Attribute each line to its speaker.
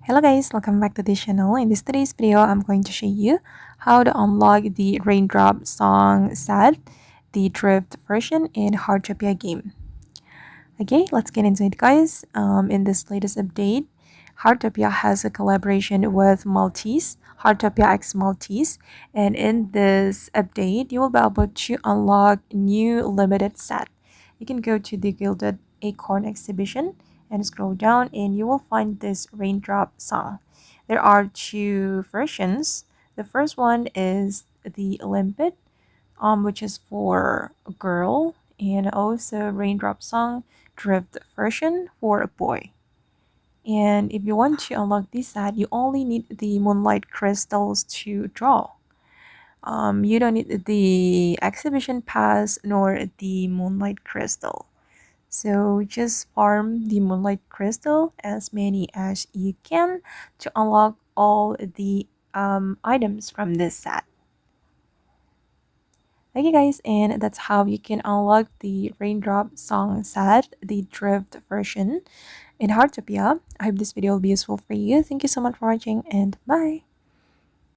Speaker 1: Hello guys, welcome back to this channel. In this today's video, I'm going to show you how to unlock the Raindrop Song Set, the drift version in Heartopia game. Okay, let's get into it guys. In this latest update, Heartopia has a collaboration with Maltese, Heartopia X Maltese, and in this update, you will be able to unlock new limited set. You can go to the Gilded Acorn Exhibition and scroll down and you will find this Raindrop song. There are two versions. The first one is the Limpid, which is for a girl, and also Raindrop Song Drift version for a boy. And if you want to unlock this set, you only need the Moonlight Crystals to draw. You don't need the exhibition pass nor the Moonlight Crystal. So just farm the Moonlight Crystal as many as you can to unlock all the items from this set. Okay guys, and that's how you can unlock the Raindrop Song Set, the Drift version in Heartopia. I hope this video will be useful for you. Thank you so much for watching and bye!